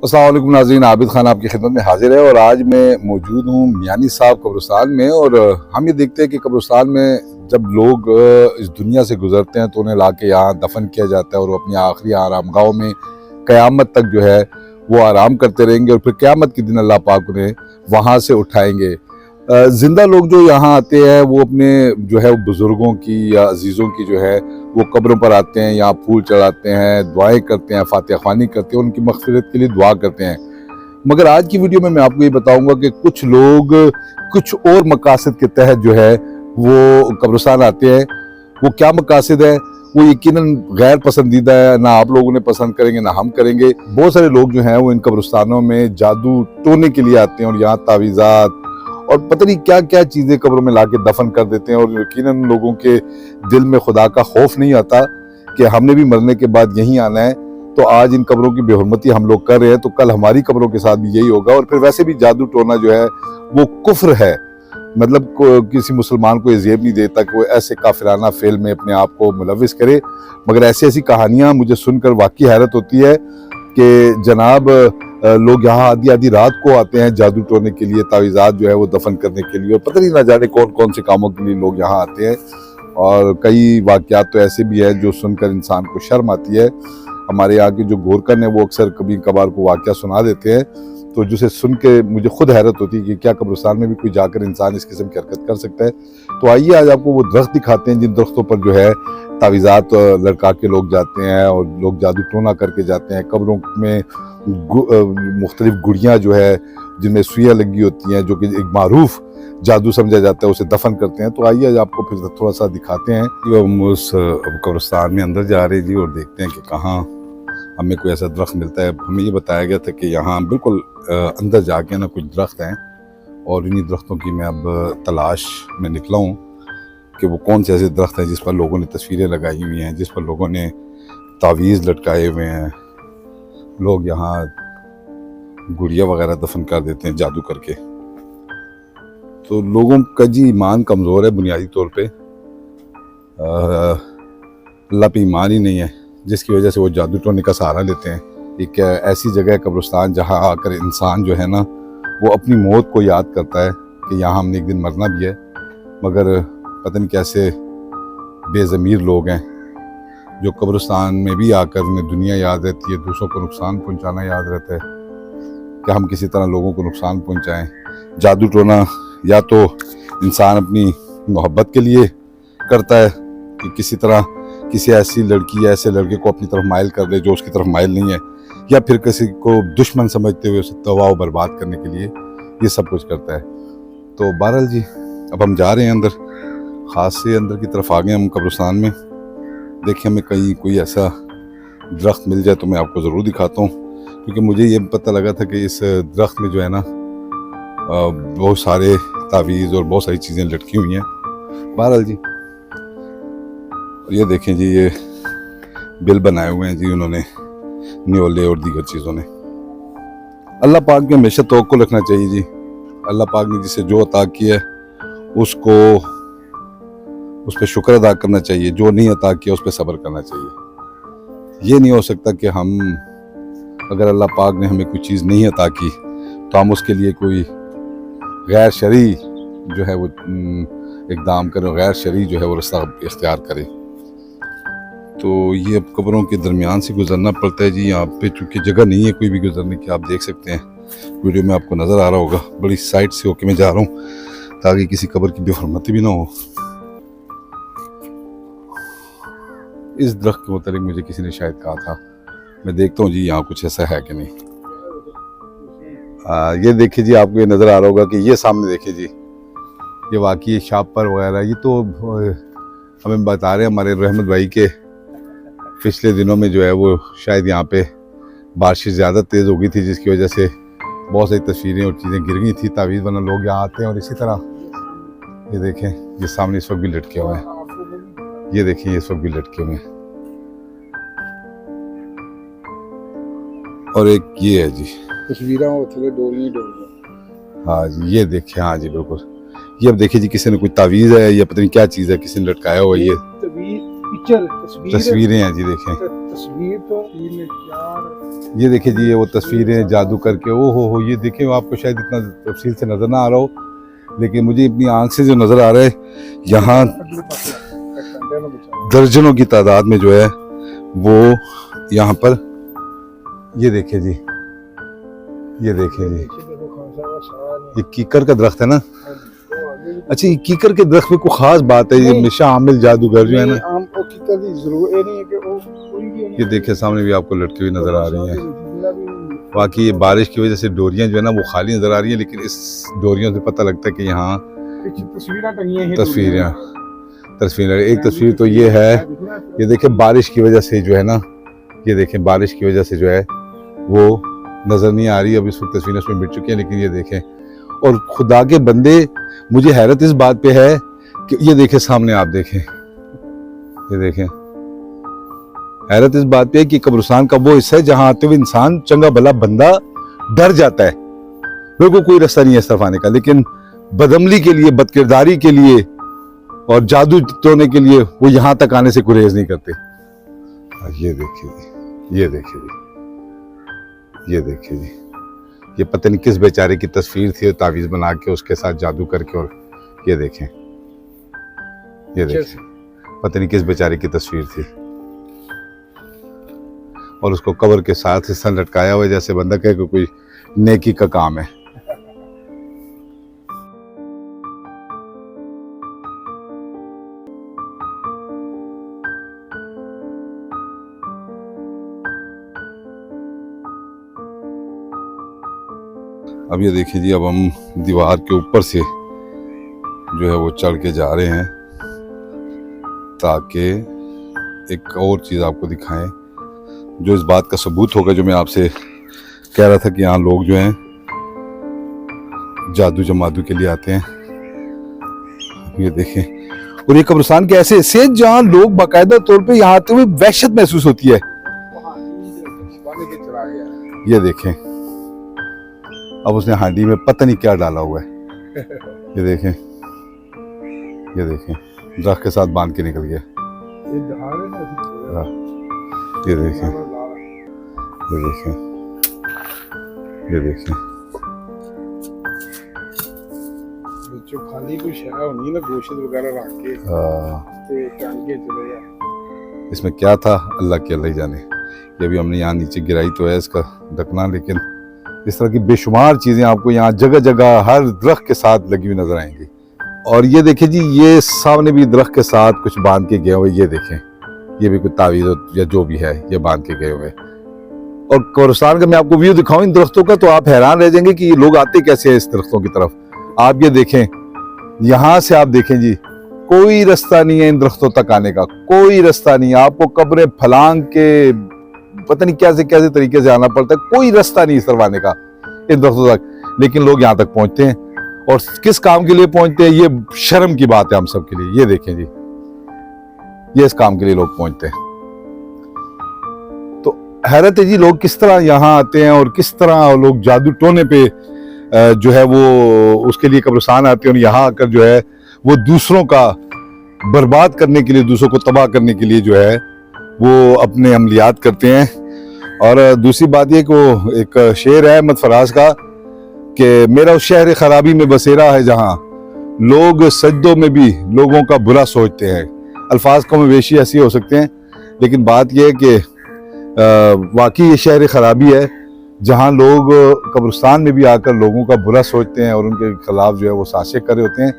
अस्सलाम वालेकुम नाज़रीन, आबिद खान आपकी खिदमत में हाजिर है और आज मैं मौजूद हूँ मियानी साहब कब्रिस्तान में। और हम ये देखते हैं कि कब्रिस्तान में जब लोग इस दुनिया से गुजरते हैं तो उन्हें ला के यहाँ दफन किया जाता है और वो अपनी आखिरी आरामगाहों में क़यामत तक जो है वो आराम करते रहेंगे और फिर क़यामत के दिन अल्लाह पाक उन्हें वहाँ से उठाएंगे। ज़िंदा लोग जो यहाँ आते हैं वो अपने जो है बुज़ुर्गों की या अजीज़ों की जो है वो कब्रों पर आते हैं, यहाँ फूल चढ़ाते हैं, दुआएं करते हैं, फातिहा ख़्वानी करते हैं, उनकी मग़फ़िरत के लिए दुआ करते हैं। मगर आज की वीडियो में मैं आपको ये बताऊंगा कि कुछ लोग कुछ और मकासद के तहत जो है वो कब्रिस्तान आते हैं। वो क्या मकासद है वो यकीनन गैर पसंदीदा है, ना आप लोग उन्हें पसंद करेंगे ना हम करेंगे। बहुत सारे लोग जो हैं वो इन कब्रिस्तानों में जादू टोने के लिए आते हैं और यहाँ तावीज़ात और पता नहीं क्या क्या चीज़ें कब्रों में ला के दफन कर देते हैं। और यकीनन लोगों के दिल में खुदा का खौफ नहीं आता कि हमने भी मरने के बाद यहीं आना है। तो आज इन कब्रों की बेहुरमती हम लोग कर रहे हैं तो कल हमारी कब्रों के साथ भी यही होगा। और फिर वैसे भी जादू टोना जो है वो कुफ्र है, मतलब किसी मुसलमान को ये ज़ेब नहीं देता कि वो ऐसे काफिराना फेल में अपने आप को मुलविस करे। मगर ऐसी ऐसी कहानियाँ मुझे सुनकर वाकई हैरत होती है कि जनाब लोग यहाँ आधी आधी रात को आते हैं जादू टोने के लिए, तावीज़ात जो है वो दफन करने के लिए, और पता नहीं ना जाने कौन कौन से कामों के लिए लोग यहाँ आते हैं। और कई वाक़यात तो ऐसे भी हैं जो सुनकर इंसान को शर्म आती है। हमारे यहाँ के जो गोरकन है वो अक्सर कभी कभार को वाक़या सुना देते हैं, तो जिसे सुन के मुझे खुद हैरत होती है कि क्या कब्रिस्तान में भी कोई जाकर इंसान इस किस्म की हरकत कर सकता है। तो आइए आज आपको वो दरख्त दिखाते हैं जिन दरख्तों पर जो है तावीज़ात लड़का के लोग जाते हैं और लोग जादू टोना करके जाते हैं। कब्रों में मुख्तलिफ गुड़ियाँ जो है जिनमें सुइयाँ लगी होती हैं, जो कि एक मारूफ जादू समझा जाता है, उसे दफन करते हैं। तो आइए आज आपको फिर थोड़ा सा दिखाते हैं। हम उस कब्रिस्तान में अंदर जा रहे हैं जी और देखते हैं कि कहाँ हमें कोई ऐसा दरख्त मिलता है। हमें ये बताया गया था कि यहाँ बिल्कुल अंदर जाके ना कुछ दरख्त हैं और इन्हीं दरख्तों की मैं अब तलाश में निकला हूँ कि वो कौन से ऐसे दरख्त हैं जिस पर लोगों ने तस्वीरें लगाई हुई हैं, जिस पर लोगों ने तावीज़ लटकाए हुए हैं। लोग यहाँ गुड़िया वगैरह दफन कर देते हैं जादू करके। तो लोगों का जी ईमान कमज़ोर है बुनियादी तौर पे, अल्लाह पे ईमान ही नहीं है, जिसकी वजह से वो जादू टोने का सहारा लेते हैं। एक ऐसी जगह है कब्रिस्तान जहाँ आकर इंसान जो है ना वो अपनी मौत को याद करता है कि यहाँ हमने एक दिन मरना भी है। मगर पता नहीं कैसे बेज़मीर लोग हैं जो कब्रिस्तान में भी आकर उन्हें दुनिया याद रहती है, दूसरों को नुकसान पहुँचाना याद रहता है कि हम किसी तरह लोगों को नुकसान पहुँचाएँ। जादू टोना या तो इंसान अपनी मोहब्बत के लिए करता है कि किसी तरह किसी ऐसी लड़की या ऐसे लड़के को अपनी तरफ माइल कर ले जो उसकी तरफ माइल नहीं है, या फिर किसी को दुश्मन समझते हुए उसे तबाह व बर्बाद करने के लिए ये सब कुछ करता है। तो बहरहाल जी अब हम जा रहे हैं अंदर, ख़ास से अंदर की तरफ आ गए हम कब्रिस्तान में। देखिए हमें कहीं कोई ऐसा दरख्त मिल जाए तो मैं आपको ज़रूर दिखाता हूँ, क्योंकि मुझे ये पता लगा था कि इस दरख्त में जो है ना बहुत सारे तावीज़ और बहुत सारी चीज़ें लटकी हुई हैं। बहरहाल जी ये देखें जी, ये बिल बनाए हुए हैं जी उन्होंने न्योले और दीगर चीज़ों ने। अल्लाह पाक में हमेशा तवक्कुल रखना चाहिए जी। अल्लाह पाक ने जिसे जो अता किया है उसको उस पर शुक्र अदा करना चाहिए, जो नहीं अता किया उस पर सब्र करना चाहिए। ये नहीं हो सकता कि हम अगर अल्लाह पाक ने हमें कोई चीज़ नहीं अता की तो हम उसके लिए कोई गैर शरई जो है वो इक़दाम करें, गैर शरई जो है वो रास्ता इख्तियार करें। तो ये अब कब्रों के दरमियान से गुजरना पड़ता है जी। यहाँ पे चूँकि जगह नहीं है कोई भी गुजरने की, आप देख सकते हैं वीडियो में आपको नज़र आ रहा होगा। बड़ी साइड से होके मैं जा रहा हूँ ताकि किसी कब्र की बेहुरमती भी ना हो। इस दरख्त के मुतालिक मुझे किसी ने शायद कहा था, मैं देखता हूँ जी यहाँ कुछ ऐसा है कि नहीं। ये देखिए जी, आपको ये नज़र आ रहा होगा कि ये सामने देखिए जी, ये वाकई शापर वगैरह ये तो हमें बता रहे हैं हमारे रहमत भाई के पिछले दिनों में जो है वो शायद यहाँ पे बारिश ज़्यादा तेज़ हो गई थी, जिसकी वजह से बहुत सारी तस्वीरें और चीज़ें गिर गई थी। तावीज़ बना लोग यहाँ आते हैं और इसी तरह ये देखें ये सामने इस वक्त भी लटके हुए हैं, ये देखिए इस वक्त भी लटके हुए हैं। और एक ये है जी तस्वीरें, हाँ जी ये देखिए, हाँ जी बिल्कुल। ये अब देखिए जी किसी ने कोई तावीज़ है या पता नहीं क्या चीज़ है किसी ने लटकाया हुआ। ये तस्वीरें हैं जी, देखें तस्वीर तो ये देखिए जी, ये वो तस्वीरें जादू करके, ओ हो, ये देखिए आपको शायद इतना तफसील से नज़र ना आ रहा हो, लेकिन मुझे अपनी आंख से जो नज़र आ रहा है, यहाँ दर्जनों की तादाद में जो है वो यहाँ पर, ये देखिए जी, ये देखिए जी, ये कीकर का दरख्त है ना। अच्छा, ये कीकर के दरख्त में कोई खास बात है? ये हमेशा आमिल जादूगर जो है ना, ये देखिए सामने भी आपको लटकी हुई नजर आ रही हैं। बाकी ये बारिश की वजह से डोरियां जो है ना वो खाली नजर आ रही हैं, लेकिन इस डोरियों से पता लगता है कि यहाँ तस्वीरें। एक तस्वीर तो ये है, ये देखिए बारिश की वजह से जो है ना, ये देखें बारिश की वजह से जो है वो नजर नहीं आ रही। अब इस वक्त तस्वीरें उसमें मिट चुकी हैं, लेकिन ये देखें, और खुदा के बंदे, मुझे हैरत इस बात पे है कि ये देखें सामने, आप देखें, ये देखें, हैरत इस बात पे है कि कब्रिस्तान का वो हिस्सा है जहां आते हुए इंसान, चंगा भला बंदा डर जाता है, बिल्कुल कोई रास्ता नहीं है इस तरफ आने का, लेकिन बदअमली के लिए, बदकिरदारी के लिए और जादू टोने के लिए वो यहाँ तक आने से गुरेज नहीं करते। ये देखिए जी, ये देखिए जी, ये देखिए जी, ये पता नहीं किस बेचारे की तस्वीर थी, तावीज़ बना के उसके साथ जादू करके, और ये देखें, ये देखें, पता नहीं किस बेचारे की तस्वीर थी, और उसको कब्र के साथ हिस्सा लटकाया हुआ, जैसे बंदा कहे कि कोई नेकी का काम है। अब ये देखिए जी, अब हम दीवार के ऊपर से जो है वो चढ़ के जा रहे हैं ताकि एक और चीज़ आपको दिखाएं जो इस बात का सबूत होगा, जो मैं आपसे कह रहा था कि यहाँ लोग जो हैं जादू जमादू के लिए आते हैं। ये देखें, और ये कब्रिस्तान के ऐसे हिस्से जहाँ लोग बाकायदा तौर पे यहाँ आते हुए वहशत महसूस होती है। ये देखें, अब उसने हांडी में पता नहीं क्या डाला हुआ है। ये देखें, ये देखें, दरख्त के साथ बांध के निकल गया। ये देखें, ये देखें, ये देखें, खाली कुछ होनी ना, गोश्त वगैरह रख के ते टांगे चले जा। इसमें क्या था अल्लाह के अल्लाह ही जाने। ये भी हमने यहाँ नीचे गिराई तो है इसका ढकना, लेकिन इस तरह की बेशुमार चीज़ें आपको यहाँ जगह जगह हर दरख्त के साथ लगी हुई नजर आएंगी। और ये देखिए जी, ये सामने भी दरख्त के साथ कुछ बांध के गए हुए, ये देखें, ये भी कुछ तावीज़ या जो भी है ये बांध के गए हुए। और कब्रिस्तान का मैं आपको व्यू दिखाऊं इन दरख्तों का, तो आप हैरान रह जाएंगे कि ये लोग आते कैसे हैं इस दरख्तों की तरफ। आप ये देखें, यहाँ से आप देखें जी, कोई रास्ता नहीं है इन दरख्तों तक आने का, कोई रास्ता नहीं है। आपको कब्रें फलांग के पता नहीं कैसे कैसे तरीके से आना पड़ता है, कोई रास्ता नहीं इस तरफ आने का इन दरख्तों तक, लेकिन लोग यहाँ तक पहुंचते हैं। और किस काम के लिए पहुंचते हैं, ये शर्म की बात है हम सब के लिए। ये देखें जी, ये इस काम के लिए लोग पहुंचते हैं। तो हैरत है जी, लोग किस तरह यहाँ आते हैं और किस तरह लोग जादू टोने पे जो है वो उसके लिए कब्रिस्तान आते हैं, और यहाँ आकर जो है वो दूसरों का बर्बाद करने के लिए, दूसरों को तबाह करने के लिए जो है वो अपने अमलियात करते हैं। और दूसरी बात ये कि वो एक शेर है अहमद फराज का कि मेरा उस शहर खराबी में बसेरा है जहाँ लोग सजदों में भी लोगों का बुरा सोचते हैं। अल्फाज को मवेशी ऐसी हो सकते हैं, लेकिन बात यह है कि वाकई ये शहर खराबी है जहाँ लोग कब्रिस्तान में भी आकर लोगों का बुरा सोचते हैं और उनके खिलाफ जो है वो साजिशें कर रहे होते हैं।